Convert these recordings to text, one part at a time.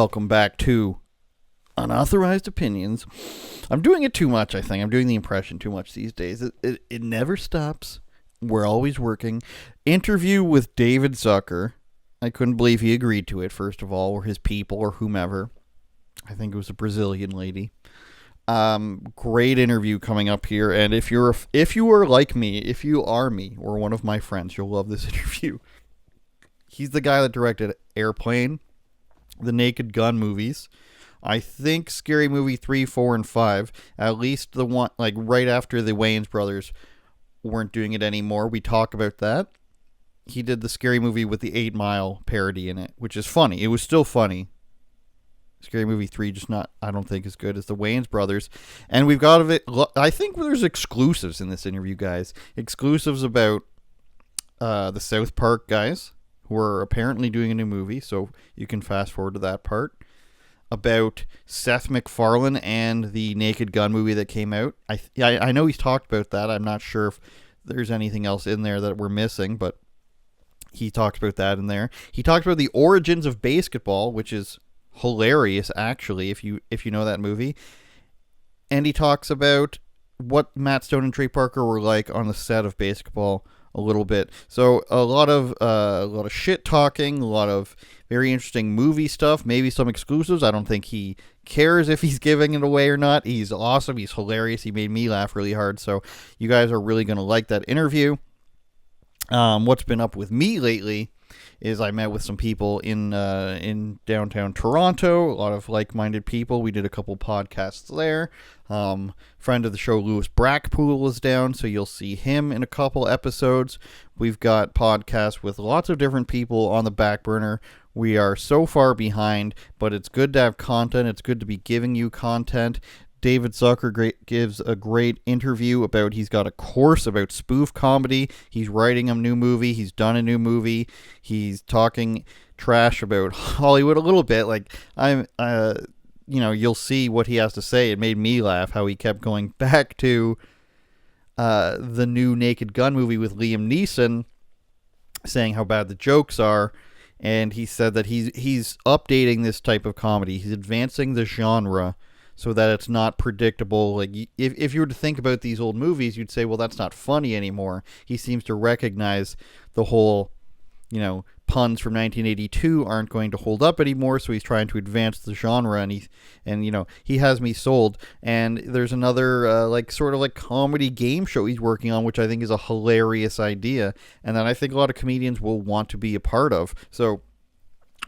Welcome back to Unauthorized Opinions. I'm doing it too much, I think. I'm doing the impression too much these days. It never stops. We're always working. Interview with David Zucker. I couldn't believe he agreed to it, first of all, or his people, or whomever. I think it was a Brazilian lady. Great interview coming up here, and if you are like me, if you are me, or one of my friends, you'll love this interview. He's the guy that directed Airplane, the Naked Gun movies. I think Scary Movie 3, 4, and 5. At least the one, like, right after the Wayans brothers weren't doing it anymore. We talk about that. He did the Scary Movie with the 8 Mile parody in it, which is funny. It was still funny. Scary Movie 3 just not, I don't think, as good as the Wayans brothers. And we've got I think there's exclusives in this interview, guys. Exclusives about the South Park guys, who are apparently doing a new movie, so you can fast forward to that part. About Seth McFarlane and the Naked Gun movie that came out. I know he's talked about that. I'm not sure if there's anything else in there that we're missing, but he talked about that in there. He talked about the origins of BASEketball, which is hilarious, actually, if you know that movie. And he talks about what Matt Stone and Trey Parker were like on the set of BASEketball a little bit. So a lot of shit talking, a lot of very interesting movie stuff, maybe some exclusives. I don't think he cares if he's giving it away or not. He's awesome. He's hilarious. He made me laugh really hard. So you guys are really going to like that interview. What's been up with me lately is I met with some people in downtown Toronto, a lot of like-minded people. We did a couple podcasts there. Friend of the show, Lewis Brackpool, is down, so you'll see him in a couple episodes. We've got podcasts with lots of different people on the back burner. We are so far behind, but it's good to have content. It's good to be giving you content. David Zucker gives a great interview about, he's got a course about spoof comedy. He's writing a new movie. He's done a new movie. He's talking trash about Hollywood a little bit. Like, you'll see what he has to say. It made me laugh how he kept going back to the new Naked Gun movie with Liam Neeson, saying how bad the jokes are. And he said that he's updating this type of comedy. He's advancing the genre so that it's not predictable. Like, if you were to think about these old movies, you'd say, well, that's not funny anymore. He seems to recognize the whole, puns from 1982 aren't going to hold up anymore, so he's trying to advance the genre, and he has me sold. And there's another sort of comedy game show he's working on, which I think is a hilarious idea, and that I think a lot of comedians will want to be a part of. So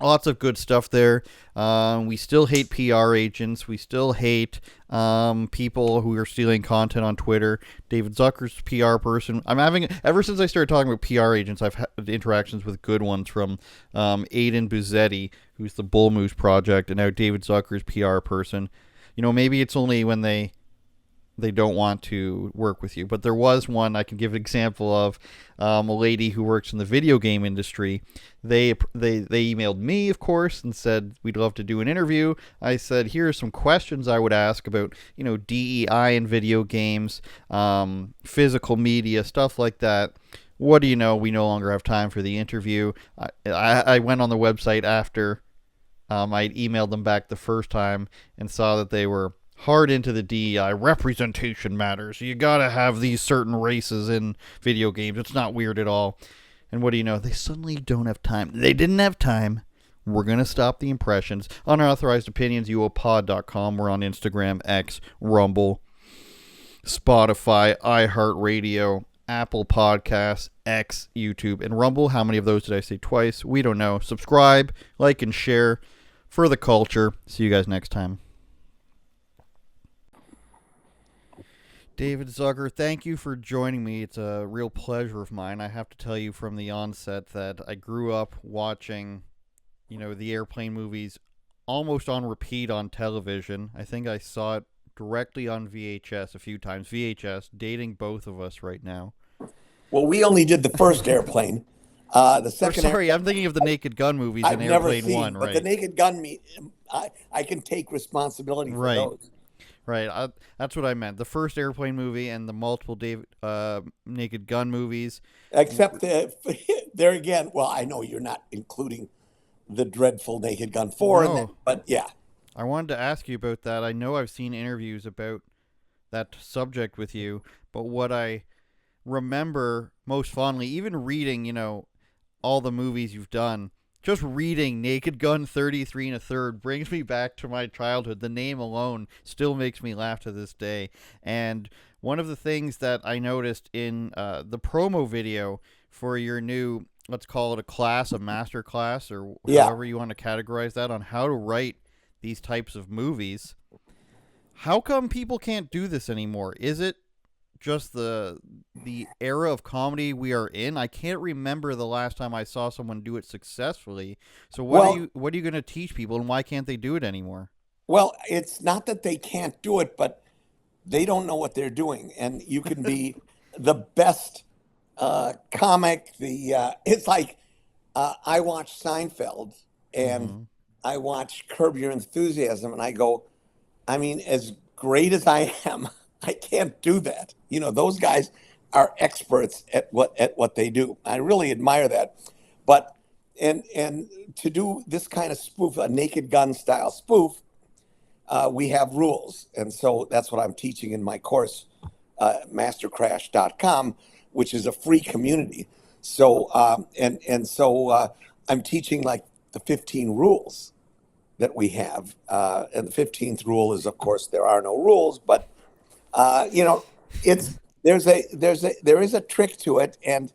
lots of good stuff there. We still hate PR agents. We still hate people who are stealing content on Twitter. David Zucker's PR person. Ever since I started talking about PR agents, I've had interactions with good ones from Aiden Buzzetti, who's the Bull Moose Project, and now David Zucker's PR person. Maybe it's only when they don't want to work with you. But there was one I can give an example of, a lady who works in the video game industry. They emailed me, of course, and said, we'd love to do an interview. I said, here are some questions I would ask about, DEI in video games, physical media, stuff like that. What do you know? We no longer have time for the interview. I went on the website after I'd emailed them back the first time and saw that they were hard into the DEI. Representation matters. You gotta have these certain races in video games. It's not weird at all. And what do you know? They suddenly don't have time. They didn't have time. We're gonna stop the impressions. Unauthorized Opinions, uopod.com. We're on Instagram, X, Rumble, Spotify, iHeartRadio, Apple Podcasts, X, YouTube, and Rumble. How many of those did I say twice? We don't know. Subscribe, like, and share for the culture. See you guys next time. David Zucker, thank you for joining me. It's a real pleasure of mine. I have to tell you from the onset that I grew up watching, the Airplane movies almost on repeat on television. I think I saw it directly on VHS a few times. VHS, dating both of us right now. Well, we only did the first Airplane. The second. I'm thinking of the Naked Gun movies in Airplane 1, right? But the Naked Gun, I can take responsibility for those. Right, that's what I meant. The first Airplane movie and the multiple Naked Gun movies. Except there again, well, I know you're not including the dreadful Naked Gun 4. No. But yeah. I wanted to ask you about that. I know I've seen interviews about that subject with you, but what I remember most fondly, even reading, all the movies you've done, just reading Naked Gun 33 and a third brings me back to my childhood. The name alone still makes me laugh to this day. And one of the things that I noticed in the promo video for your new, let's call it a class, a master class, or however you want to categorize that, on how to write these types of movies. How come people can't do this anymore? Is it just the era of comedy we are in? I can't remember the last time I saw someone do it successfully. So what are you going to teach people, and why can't they do it anymore? Well, it's not that they can't do it, but they don't know what they're doing. And you can be the best comic. It's like I watch Seinfeld and I watch Curb Your Enthusiasm, and I go, I mean, as great as I am, I can't do that. Those guys are experts at what they do. I really admire that. But and to do this kind of spoof, a Naked Gun style spoof, we have rules. And so that's what I'm teaching in my course, mastercrash.com, which is a free community. So I'm teaching like the 15 rules that we have. And the 15th rule is, of course, there are no rules, but there is a trick to it. And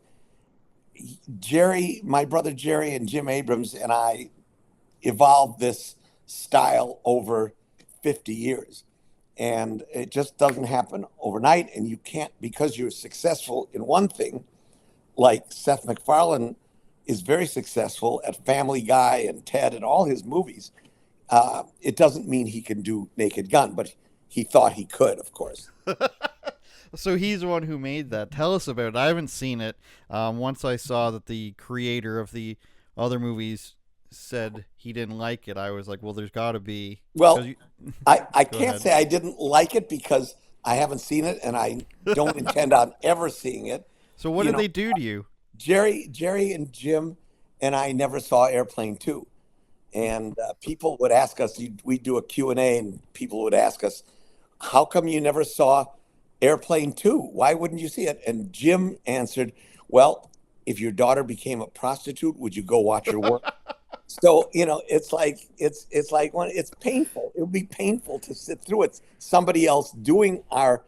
my brother Jerry and Jim Abrams and I evolved this style over 50 years. And it just doesn't happen overnight. And you can't, because you're successful in one thing, like Seth MacFarlane is very successful at Family Guy and Ted and all his movies. It doesn't mean he can do Naked Gun, but he thought he could, of course. So he's the one who made that. Tell us about it. I haven't seen it. Once I saw that the creator of the other movies said he didn't like it, I was like, well, there's got to be. Well, I can't say I didn't like it because I haven't seen it, and I don't intend on ever seing it. So what did they do to you? Jerry and Jim and I never saw Airplane 2. And people would ask us, we'd do a Q&A, and people would ask us, how come you never saw Airplane 2? Why wouldn't you see it? And Jim answered, well, if your daughter became a prostitute, would you go watch her work? So, it's like it's painful. It would be painful to sit through it. Somebody else doing our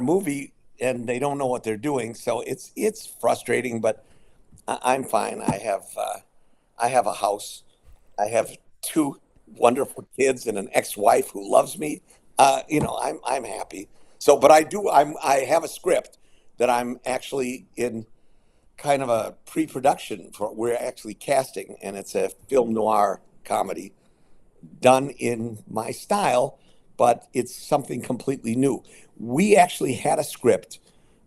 movie, and they don't know what they're doing. So it's frustrating, but I'm fine. I have a house. I have 2 wonderful kids and an ex-wife who loves me. I'm happy. So, but I have a script that I'm actually in kind of a pre-production for. We're actually casting, and it's a film noir comedy done in my style, but it's something completely new. We actually had a script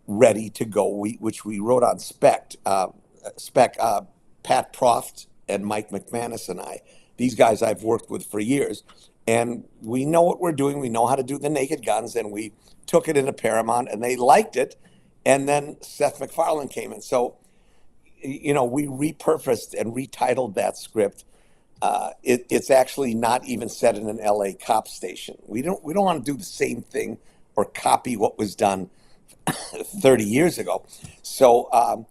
ready to go, which we wrote on Spec. Pat Proft and Mike McManus and I. These guys I've worked with for years, and we know what we're doing. We know how to do the Naked Guns, and we took it into Paramount, and they liked it. And then Seth MacFarlane came in. So, we repurposed and retitled that script. It's actually not even set in an LA cop station. We don't want to do the same thing or copy what was done 30 years ago. So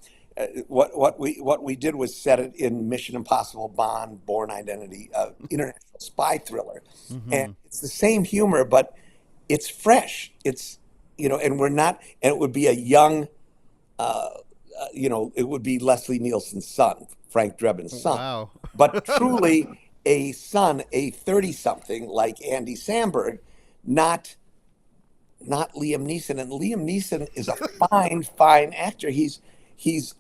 what we did was set it in Mission Impossible, Bond, Bourne Identity, international spy thriller. And it's the same humor, but it's fresh. It's, and we're not, and it would be a young, it would be Leslie Nielsen's son, Frank Drebin's son. Wow. But truly a son, a 30-something like Andy Samberg, not Liam Neeson. And Liam Neeson is a fine actor. He's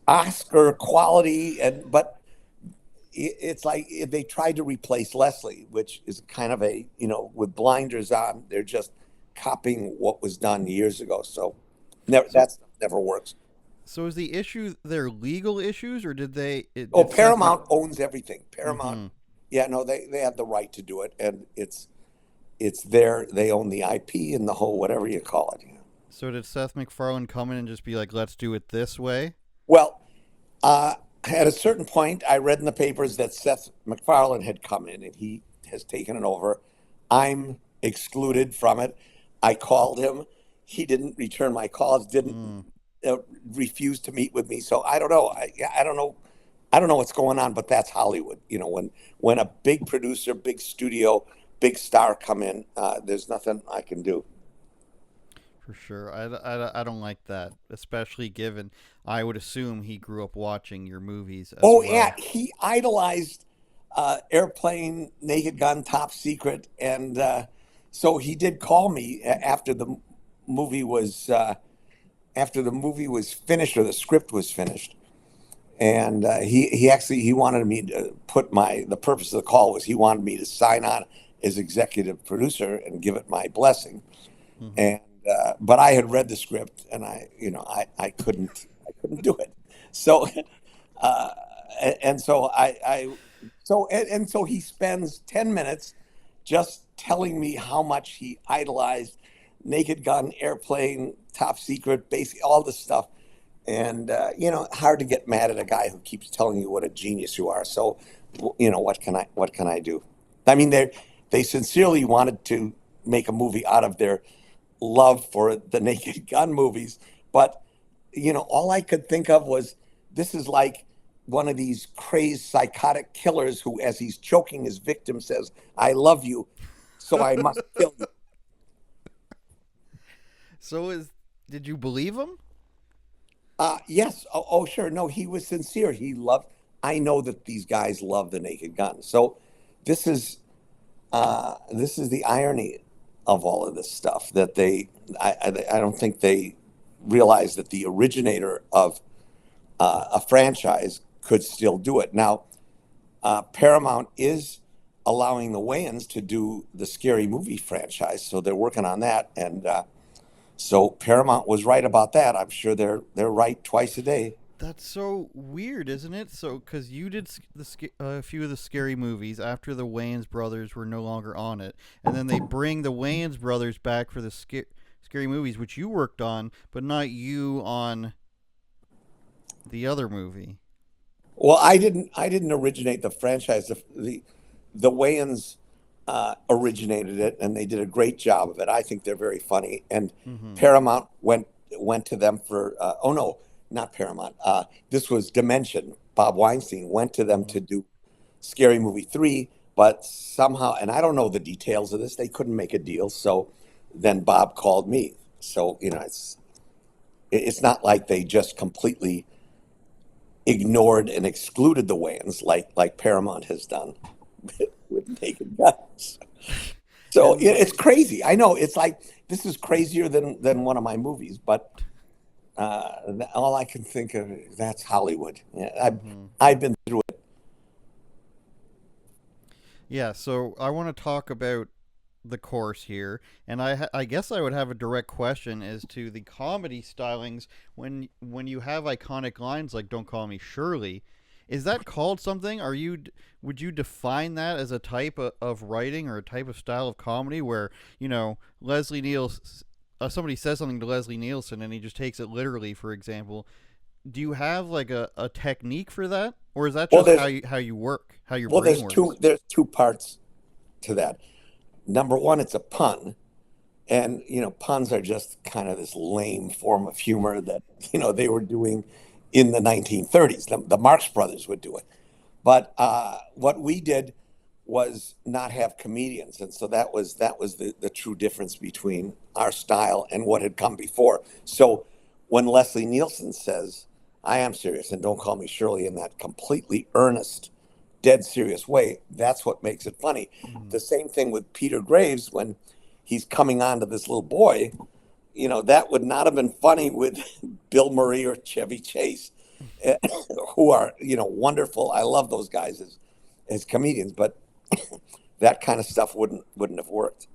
Oscar quality, but it's like they tried to replace Leslie, which is kind of a, with blinders on. They're just copying what was done years ago. So that never works. So is the issue their legal issues, or did they? Paramount owns everything. Paramount, yeah, no, they have the right to do it, and it's they own the IP and the whole whatever you call it. So did Seth MacFarlane come in and just be like, "Let's do it this way"? Well, at a certain point, I read in the papers that Seth McFarlane had come in and he has taken it over. I'm excluded from it. I called him. He didn't return my calls, didn't Mm, refuse to meet with me. So I don't know. I don't know. I don't know what's going on, but that's Hollywood. When a big producer, big studio, big star come in, there's nothing I can do. for sure. I don't like that, especially given I would assume he grew up watching your movies as Oh yeah, well. he idolized Airplane, Naked Gun, Top Secret, and so he did call me after the movie was finished or the script was finished, and he wanted me to put the purpose of the call was he wanted me to sign on as executive producer and give it my blessing, Hmm. and but I had read the script and I couldn't do it, so. Uh, and so and so he spends 10 minutes just telling me how much he idolized Naked Gun, Airplane, Top Secret, basically all this stuff. And hard to get mad at a guy who keeps telling you what a genius you are. So, what can I do? I mean, they sincerely wanted to make a movie out of their love for the Naked Gun movies, but all I could think of was this is like one of these crazed psychotic killers who, as he's choking his victim, says, "I love you, so I must kill you." So did you believe him? Yes. Oh, sure. No, he was sincere. He loved. I know that these guys love the Naked Gun. So this is this is the irony of all of this stuff that I don't think they realize that the originator of a franchise could still do it. Now, Paramount is allowing the Wayans to do the Scary Movie franchise, so they're working on that. And so Paramount was right about that. I'm sure they're right twice a day. That's so weird, isn't it? So, because you did a few of the scary movies after the Wayans brothers were no longer on it, and then they bring the Wayans brothers back for the scary movies, which you worked on, but not you on the other movie. Well, I didn't originate the franchise. The Wayans originated it, and they did a great job of it. I think they're very funny. And Mm-hmm. Paramount went to them for oh no, not Paramount. This was Dimension. Bob Weinstein went to them Mm-hmm. to do Scary Movie 3, but somehow, and I don't know the details of this, they couldn't make a deal. So then Bob called me. So it's not like they just completely ignored and excluded the Wayans like Paramount has done with Naked Guns. So And it's crazy. I know it's like this is crazier than one of my movies, but all I can think of is that's Hollywood. Yeah, mm-hmm. I've been through it. Yeah, so I want to talk about the course here, and I guess I would have a direct question as to the comedy stylings when you have iconic lines like "Don't call me Shirley." Is that called something? Would you define that as a type of writing or a type of style of comedy where Leslie Nielsen, somebody says something to Leslie Nielsen and he just takes it literally, for example? Do you have like a technique for that, or is that Well, just there's how you work, how your well, brain there's works? two parts to that. Number one, it's a pun. And, puns are just kind of this lame form of humor that, they were doing in the 1930s. The Marx Brothers would do it. But what we did was not have comedians. And so that was the true difference between our style and what had come before. So when Leslie Nielsen says, "I am serious and don't call me Shirley," in that completely earnest, dead serious way, that's what makes it funny. Mm-hmm. The same thing with Peter Graves when he's coming on to this little boy, that would not have been funny with Bill Murray or Chevy Chase, eh, who are, wonderful. I love those guys as comedians, but that kind of stuff wouldn't have worked.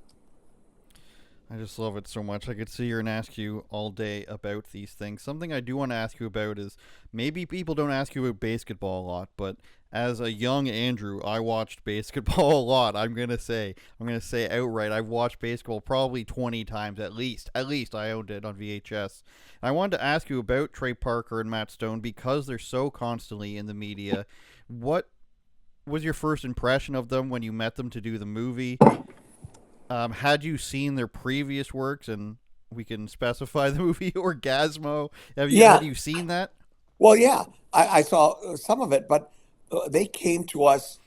I just love it so much. I could sit here and ask you all day about these things. Something I do want to ask you about is maybe people don't ask you about basketball a lot, but as a young Andrew, I watched basketball a lot. I'm gonna say outright, I've watched basketball probably 20 times at least. At least I owned it on VHS. I wanted to ask you about Trey Parker and Matt Stone because they're so constantly in the media. What was your first impression of them when you met them to do the movie? Had you seen their previous works, and we can specify the movie Orgasmo? Yeah. Had you seen that? Well, yeah, I saw some of it, but they came to us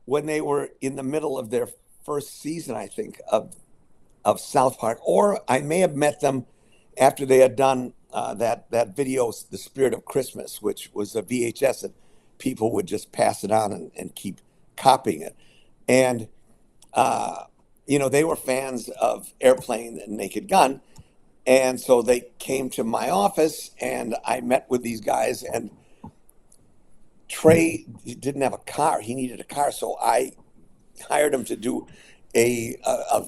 when they were in the middle of their first season, I think, of South Park, or I may have met them after they had done that video, "The Spirit of Christmas," which was a VHS, and people would just pass it on and keep copying it. And they were fans of Airplane and Naked Gun, and so they came to my office, and I met with these guys. And Trey didn't have a car; he needed a car, so I hired him to do a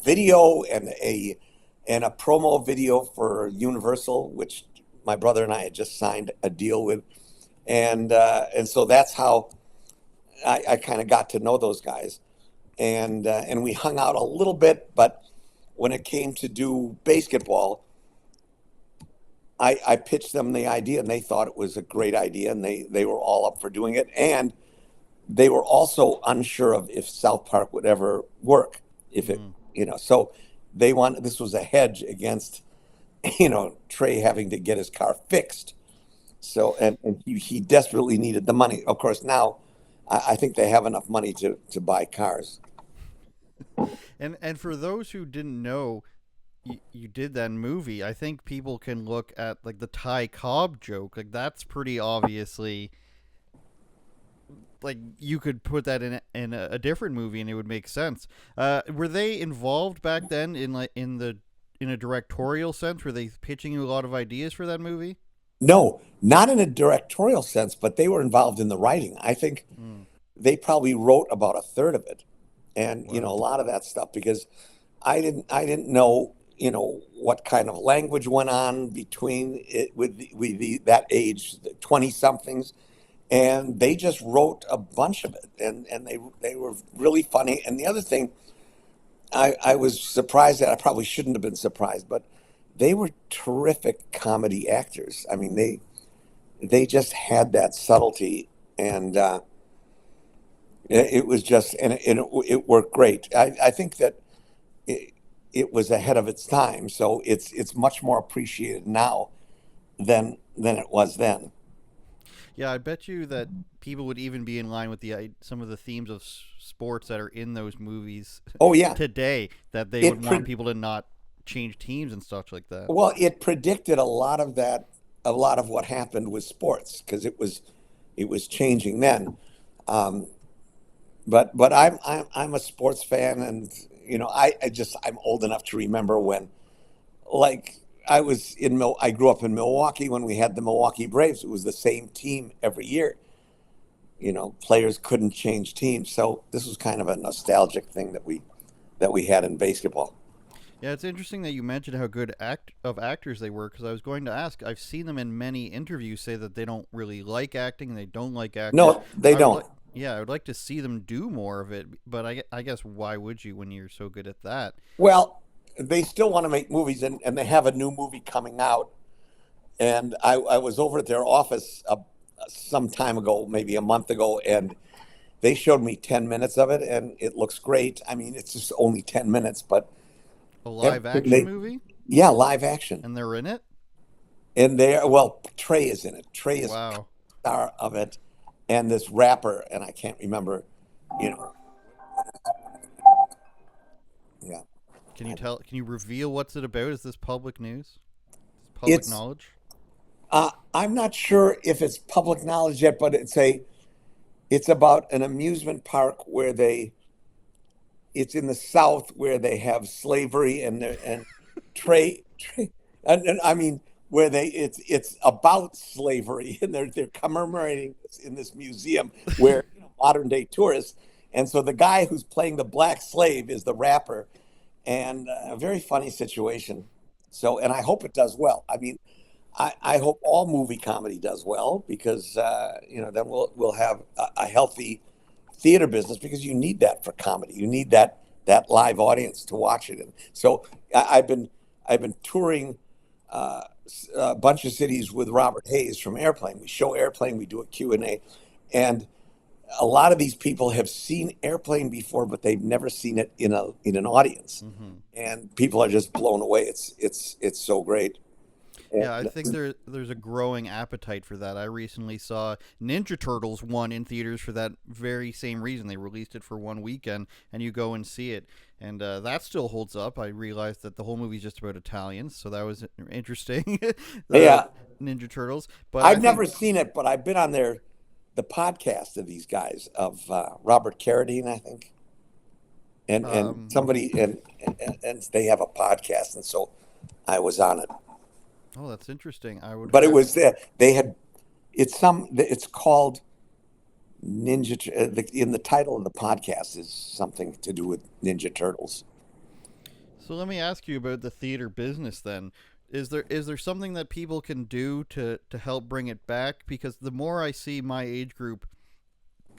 video and a promo video for Universal, which my brother and I had just signed a deal with, and so that's how I kind of got to know those guys, and we hung out a little bit. But when it came to do basketball, I pitched them the idea, and they thought it was a great idea, and they were all up for doing it, and they were also unsure of if South Park would ever work, if it, so this was a hedge against, Trey having to get his car fixed. So, and he desperately needed the money. Of course, now I think they have enough money to buy cars. And for those who didn't know, you did that movie. I think people can look at like the Ty Cobb joke. Like that's pretty obviously, like you could put that in a different movie and it would make sense. Were they involved back then in a directorial sense? Were they pitching you a lot of ideas for that movie? No, not in a directorial sense, but they were involved in the writing. I think they probably wrote about a third of it, and Wow. a lot of that stuff, because I didn't know what kind of language went on between it with that age, the 20 somethings, and they just wrote a bunch of it, and they were really funny. And the other thing, I was surprised at, I probably shouldn't have been surprised, but they were terrific comedy actors. I mean, they just had that subtlety, and it was just, and it worked great. I think that it was ahead of its time, so it's much more appreciated now than it was then. Yeah, I bet you that people would even be in line with some of the themes of sports that are in those movies. Oh yeah, today, that they would want people to not change teams and stuff like that. Well, it predicted a lot of that, a lot of what happened with sports, because it was changing then. But I'm a sports fan, and I'm old enough to remember when, like, I grew up in Milwaukee when we had the Milwaukee Braves. It was the same team every year. Players couldn't change teams, so this was kind of a nostalgic thing that we had in basketball. Yeah, it's interesting that you mentioned how good actors they were, because I was going to ask. I've seen them in many interviews say that they don't really like acting and they don't like actors. No, they don't. I would like to see them do more of it, but I guess why would you when you're so good at that? Well, they still want to make movies, and they have a new movie coming out. And I was over at their office some time ago, maybe a month ago, and they showed me 10 minutes of it, and it looks great. I mean, it's just only 10 minutes, but a live action movie? Yeah, live action. And they're in it? And Trey is in it. Trey is the star of it, and this rapper, and I can't remember, Yeah. Can you reveal what's it about? Is this public news? Public knowledge? I'm not sure if it's public knowledge yet, but it's about an amusement park where it's in the South, where they have slavery, and Trey, and I mean, where it's about slavery, and they're commemorating this in this museum where modern day tourists. And so the guy who's playing the black slave is the rapper, and a very funny situation. So, and I hope it does well. I mean, I hope all movie comedy does well because then we'll have a healthy theater business because you need that for comedy. You need that live audience to watch it. And so I've been touring a bunch of cities with Robert Hayes from Airplane. We show Airplane, we do a Q&A, and a lot of these people have seen Airplane before, but they've never seen it in an audience, Hmm. and people are just blown away. It's so great. And Yeah, I think there's a growing appetite for that. I recently saw Ninja Turtles 1 in theaters for that very same reason. They released it for one weekend, and you go and see it. And that still holds up. I realized that the whole movie's just about Italians, so that was interesting. The yeah, Ninja Turtles. But I I've think never seen it, but I've been on the podcast of these guys of Robert Carradine, I think, and um, somebody and they have a podcast, and so I was on it. oh, that's interesting. I would But it have was they had it's called in the title of the podcast is something to do with Ninja Turtles. So let me ask you about the theater business then. Is there something that people can do to help bring it back? Because the more I see my age group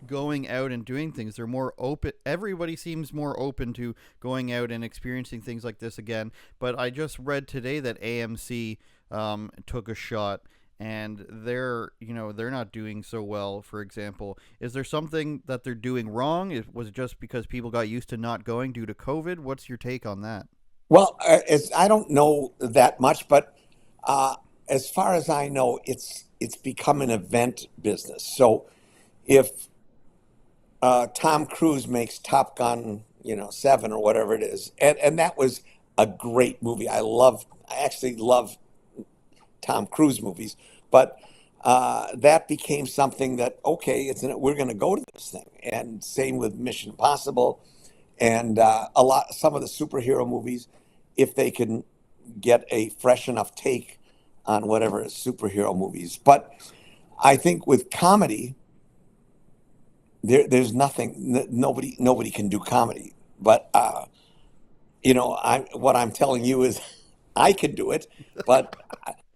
going out and doing things, they're more open. Everybody seems more open to going out and experiencing things like this again. But I just read today that AMC took a shot, and they're not doing so well. For example, is there something that they're doing wrong? Was it just because people got used to not going due to COVID? What's your take on that? Well, I don't know that much, but uh, as far as I know, it's become an event business. So if Tom Cruise makes Top Gun, 7 or whatever it is, and that was a great movie. I actually love Tom Cruise movies, but that became something that okay, we're going to go to this thing, and same with Mission Impossible, and some of the superhero movies, if they can get a fresh enough take on whatever superhero movies. But I think with comedy, there's nothing. Nobody can do comedy. But what I'm telling you is, I can do it. But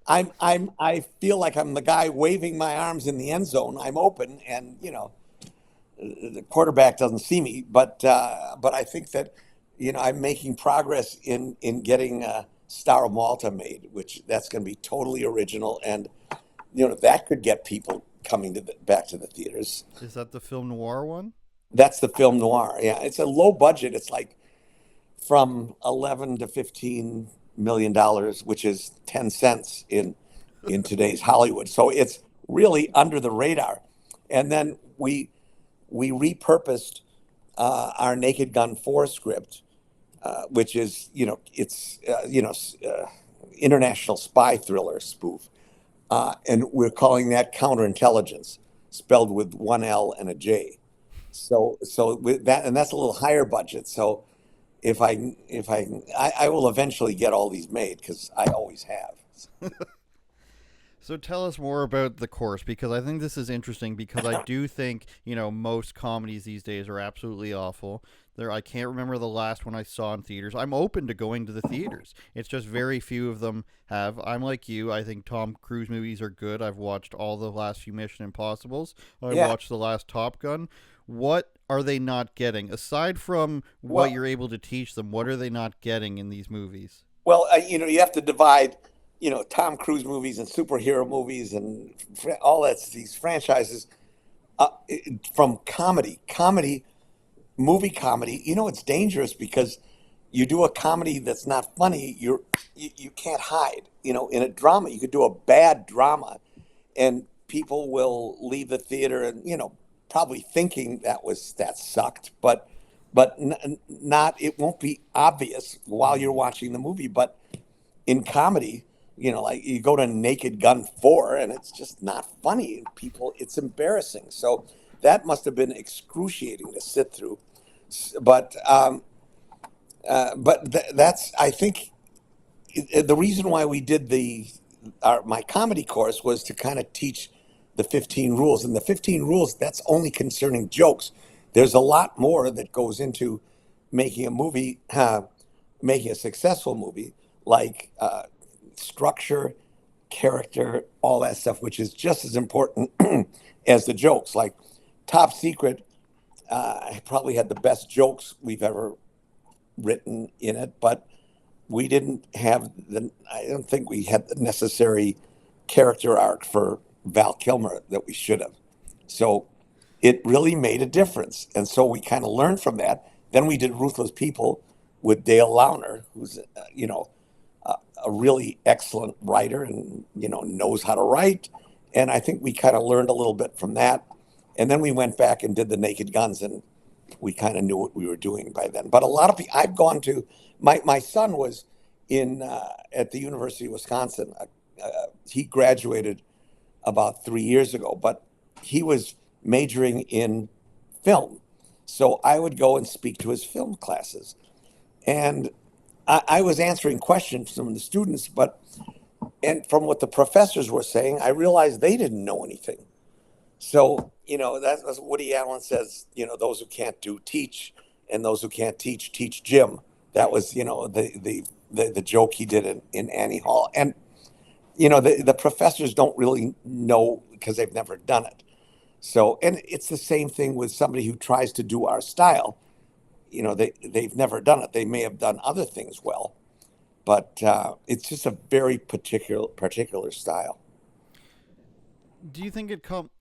I feel like I'm the guy waving my arms in the end zone. I'm open, and the quarterback doesn't see me. But I think that I'm making progress in getting Star of Malta made, which that's going to be totally original, and that could get people coming back to the theaters. Is that the film noir one? That's the film noir. Yeah, it's a low budget. It's like from 11 to 15 million dollars, which is 10 cents in today's Hollywood. So it's really under the radar. And then we repurposed our Naked Gun 4 script, which is international spy thriller spoof, and we're calling that counterintelligence, spelled with one L and a J. So with that, and that's a little higher budget. So if I will eventually get all these made because I always have. So tell us more about the course, because I think this is interesting, because I do think, most comedies these days are absolutely awful. I can't remember the last one I saw in theaters. I'm open to going to the theaters. It's just very few of them have. I'm like you. I think Tom Cruise movies are good. I've watched all the last few Mission Impossibles. I Yeah. watched the last Top Gun. What are they not getting? Aside from what Well, you're able to teach them, what are they not getting in these movies? you have to divide, Tom Cruise movies and superhero movies and all these franchises from movie comedy. It's dangerous because you do a comedy that's not funny, you can't hide. In a drama, you could do a bad drama, and people will leave the theater and probably thinking that sucked, but not it won't be obvious while you're Hmm. watching the movie. But in comedy, like you go to Naked Gun 4 and it's just not funny. People, it's embarrassing. So that must have been excruciating to sit through. But that's, I think, the reason why we did my comedy course was to kind of teach the 15 rules. And the 15 rules, that's only concerning jokes. There's a lot more that goes into making a movie. making a successful movie, like structure, character, all that stuff, which is just as important as the jokes. Like Top Secret, probably had the best jokes we've ever written in it, but we didn't have I don't think we had the necessary character arc for Val Kilmer that we should have. So it really made a difference. And so we kind of learned from that. Then we did Ruthless People with Dale Launer, who's, a really excellent writer and, knows how to write. And I think we kind of learned a little bit from that. And then we went back and did the Naked Guns, and we kind of knew what we were doing by then. But a lot of people, I've gone to, my son was in at the University of Wisconsin. He graduated about 3 years ago, but he was majoring in film. So I would go and speak to his film classes. And I was answering questions from the students, and from what the professors were saying, I realized they didn't know anything. So, that's what Woody Allen says, those who can't do teach, and those who can't teach, teach Jim. That was, the joke he did in Annie Hall. And, the professors don't really know because they've never done it. So, and it's the same thing with somebody who tries to do our style. They've never done it. They may have done other things well, but it's just a very particular style. Do you think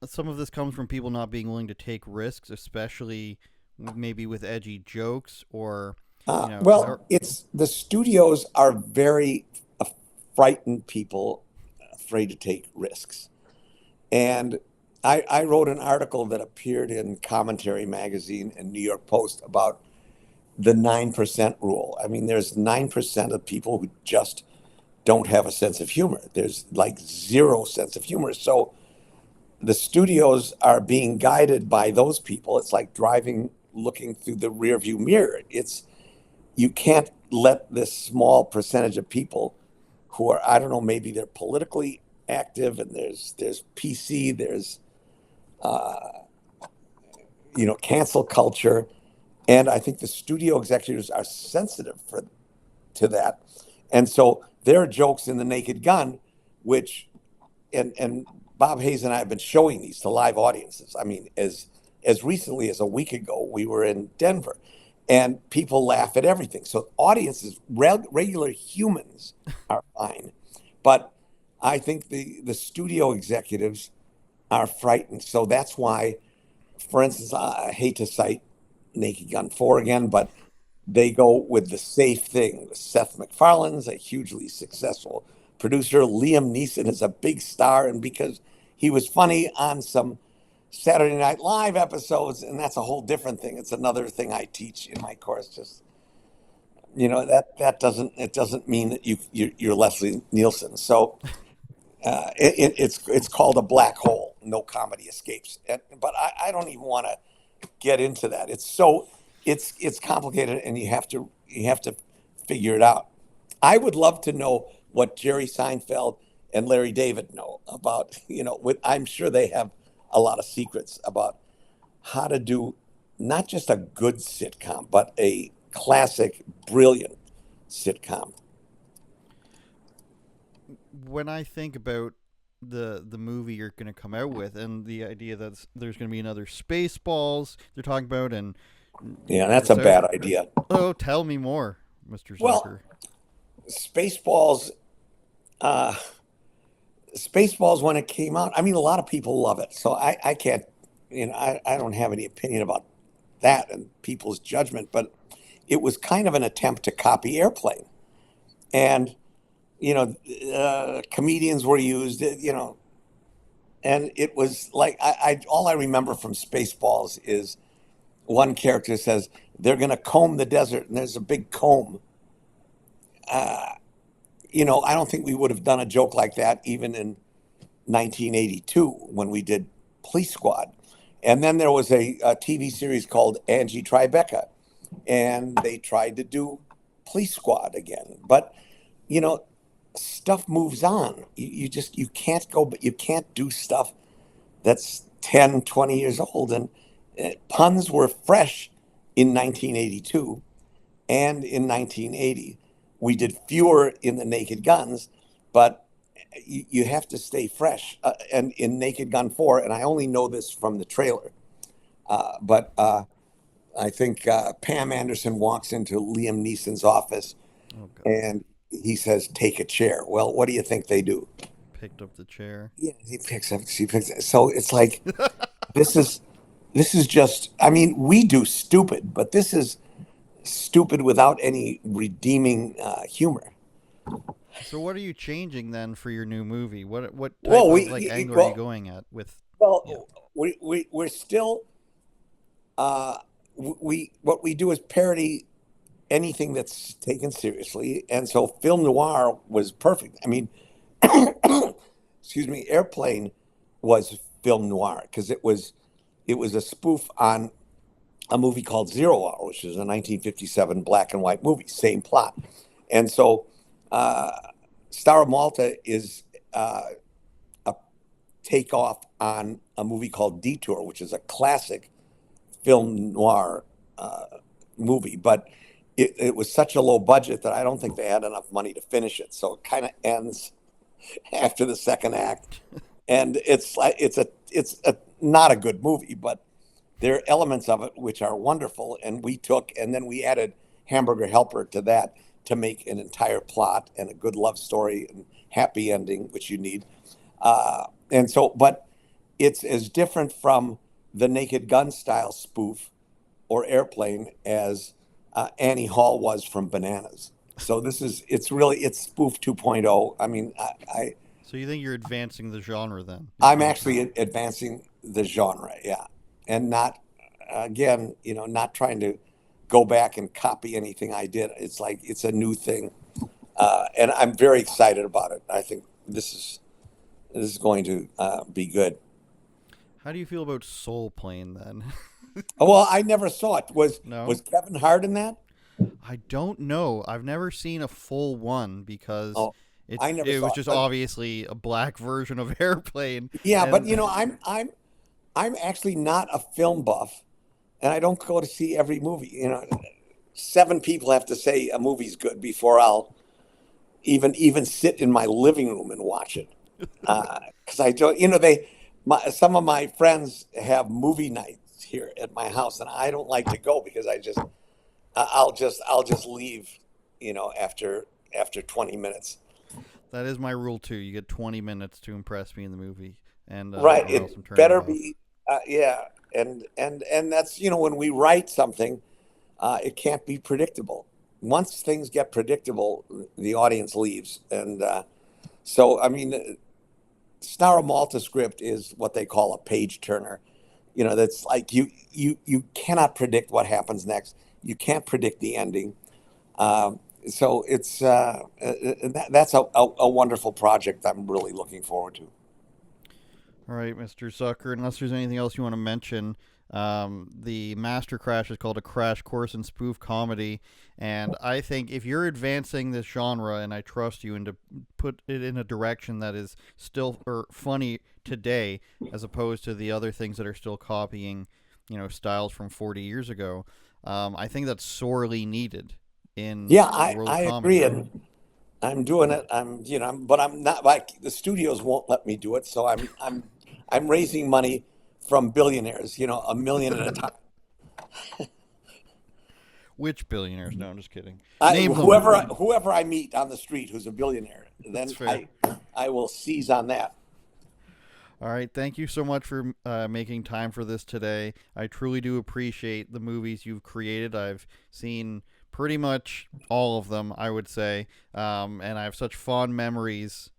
some of this comes from people not being willing to take risks, especially maybe with edgy jokes, or Well, it's the studios are very frightened people, afraid to take risks. And I wrote an article that appeared in Commentary Magazine and New York Post about the 9% rule. I mean, there's 9% of people who just don't have a sense of humor. There's like zero sense of humor. So the studios are being guided by those people. It's like driving, looking through the rearview mirror. You can't let this small percentage of people who are, I don't know, maybe they're politically active, and there's PC, there's cancel culture, and I think the studio executives are sensitive to that, and so there are jokes in the Naked Gun, which and Bob Hayes and I have been showing these to live audiences. I mean, as recently as a week ago, we were in Denver, and people laugh at everything. So audiences, regular humans, are fine, but I think the studio executives are frightened. So that's why, for instance, I hate to cite Naked Gun 4 again, but they go with the safe thing. Seth MacFarlane's a hugely successful producer. Liam Neeson is a big star, and because he was funny on some Saturday Night Live episodes, and that's a whole different thing. It's another thing I teach in my course. Just that doesn't mean that you're Leslie Nielsen. So it's called a black hole. No comedy escapes. But I don't even want to get into that. It's complicated, and you have to figure it out. I would love to know what Jerry Seinfeld and Larry David know about. I'm sure they have a lot of secrets about how to do not just a good sitcom, but a classic, brilliant sitcom. when I think about the movie you're going to come out with, and the idea that there's going to be another Spaceballs they're talking about, and Yeah, that's a bad idea. oh, tell me more, Mr. Well, Zucker. Spaceballs, uh, Spaceballs when it came out, I mean, a lot of people love it. So I can't, I don't have any opinion about that and people's judgment, but it was kind of an attempt to copy Airplane. And, comedians were used, and it was like, all I remember from Spaceballs is one character says, they're going to comb the desert, and there's a big comb. Uh, I don't think we would have done a joke like that even in 1982 when we did Police Squad. And then there was a TV series called Angie Tribeca, and they tried to do Police Squad again. But, you know, stuff moves on. You can't go, but you can't do stuff that's 10, 20 years old. And puns were fresh in 1982. and in 1980. We did fewer in the Naked Guns, but you have to stay fresh. And in Naked Gun 4, and I only know this from the trailer, but I think Pam Anderson walks into Liam Neeson's office Oh God. and he says, "Take a chair." Well, what do you think they do? Picked up the chair. Yeah, she picks it. So it's like, this is, this is just, I mean, we do stupid, but this is stupid without any redeeming humor. So what are you changing then for your new movie? What type Well, of like angle are you going at with? Yeah. we're still, what we do is parody anything that's taken seriously. And so film noir was perfect. I mean, excuse me, Airplane was film noir because it was a spoof on a movie called Zero Hour, which is a 1957 black and white movie, same plot. And so Star of Malta is a takeoff on a movie called Detour, which is a classic film noir movie, but it was such a low budget that I don't think they had enough money to finish it. So it kind of ends after the second act, and it's like it's a not a good movie, but there are elements of it which are wonderful, and we took and then we added Hamburger Helper to that to make an entire plot and a good love story and happy ending, which you need. And so, but it's as different from the Naked Gun style spoof or Airplane as Annie Hall was from Bananas. So it's spoof 2.0. I mean, So you think you're advancing the genre then? You're I'm changing actually it. advancing the genre, yeah, and not again, not trying to go back and copy anything I did. It's like it's a new thing, and I'm very excited about it. I think this is going to be good. How do you feel about Soul Plane then? Well, I never saw it. Was No, Kevin Hart in that? I don't know. I've never seen a full one because Oh, it I never it was saw it. just But obviously a black version of Airplane, yeah, but and I'm actually not a film buff, and I don't go to see every movie. Seven people have to say a movie's good before I'll even sit in my living room and watch it. Because I don't, some of my friends have movie nights here at my house, and I don't like to go because I'll just leave, after 20 minutes. that is my rule too. You get 20 minutes to impress me in the movie, and Right. or else It I'm turning it better off. be, yeah. And that's, when we write something, it can't be predictable. Once things get predictable, the audience leaves. And so, I mean, Star Malta script is what they call a page turner. That's like you cannot predict what happens next. You can't predict the ending. So that's a wonderful project. I'm really looking forward to. All right, Mr. Zucker. Unless there's anything else you want to mention, the Master Crash is called A Crash Course in Spoof Comedy, and I think if you're advancing this genre, and I trust you, and to put it in a direction that is still funny today, as opposed to the other things that are still copying, styles from 40 years ago, I think that's sorely needed in Yeah, the I, world of I comedy. agree, and I'm doing it. But I'm not like the studios won't let me do it. So I'm raising money from billionaires. A million at a time. Which billionaires? No, I'm just kidding. I, Name them. whoever I meet on the street who's a billionaire, That's then fair. I will seize on that. All right. Thank you so much for making time for this today. I truly do appreciate the movies you've created. I've seen pretty much all of them, I would say. And I have such fond memories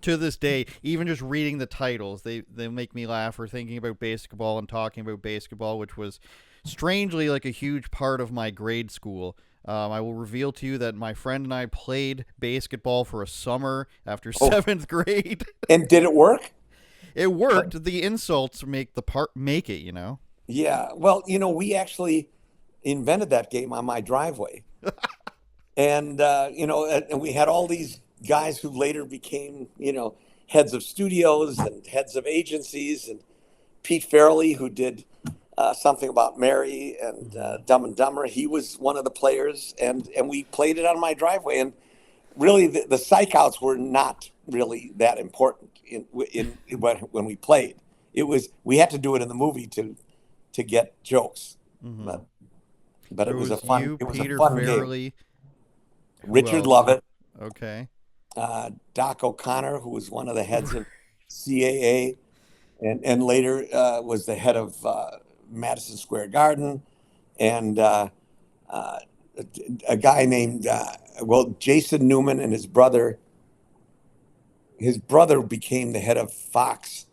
to this day. Even just reading the titles, they make me laugh, or thinking about basketball and talking about basketball, which was strangely like a huge part of my grade school. I will reveal to you that my friend and I played basketball for a summer after Oh, seventh grade. and did it work? It worked. The insults make it. Yeah. Well, we actually invented that game on my driveway. And and we had all these guys who later became heads of studios and heads of agencies, and Pete Farrelly, who did Something About Mary and Dumb and Dumber. He was one of the players, and we played it on my driveway. And really, the psych outs were not really that important when we played. It was, we had to do it in the movie to get jokes, but So it was a you, fun Peter game. Farrelly, who Richard else? Lovett, Okay. Doc O'Connor, who was one of the heads of CAA, and later was the head of Madison Square Garden, and a guy named Jason Newman and his brother. His brother became the head of Fox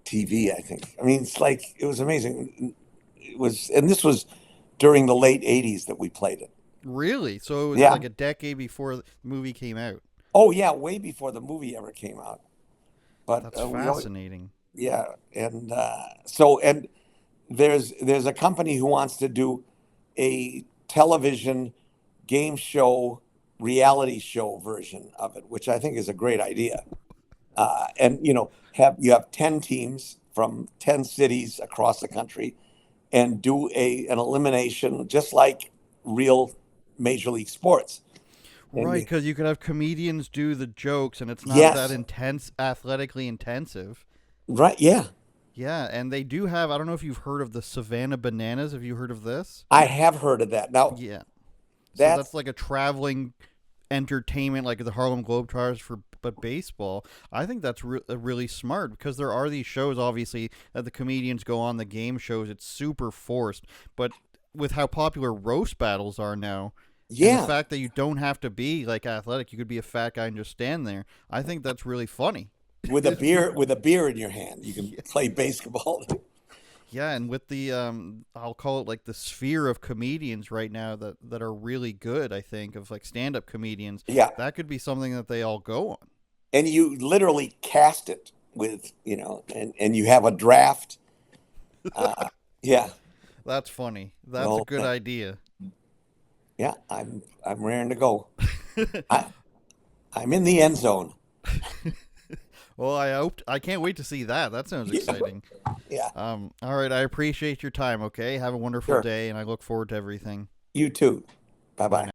TV, I think. I mean, it was amazing. It was, and this was during the late '80s that we played it. Really? So it was Yeah. like a decade before the movie came out. Oh yeah, way before the movie ever came out. But That's fascinating. and there's a company who wants to do a television game show, reality show version of it, which I think is a great idea. And you have 10 teams from 10 cities across the country, and do an elimination just like real Major League Sports. Right, because you could have comedians do the jokes, and it's not Yes. that intense, athletically intensive. Right? Yeah, Yeah, and they do have. I don't know if you've heard of the Savannah Bananas. Have you heard of this? I have heard of that. Now, Yeah. So that's that's like a traveling entertainment, like the Harlem Globetrotters but baseball. I think that's really smart, because there are these shows, obviously, that the comedians go on, the game shows. It's super forced, but with how popular roast battles are now. And the yeah. fact that you don't have to be like athletic, you could be a fat guy and just stand there. I think that's really funny. With a beer in your hand, you can play basketball. Yeah, and with the I'll call it like the sphere of comedians right now that are really good, I think, of like stand-up comedians. Yeah. That could be something that they all go on. And you literally cast it with, and you have a draft. Yeah. That's funny. That's Well, a good idea. Yeah, I'm raring to go. I'm in the end zone. Well, I can't wait to see that. That sounds exciting. Yeah. All right, I appreciate your time, okay? Have a wonderful Sure. day, and I look forward to everything. You too. Bye-bye.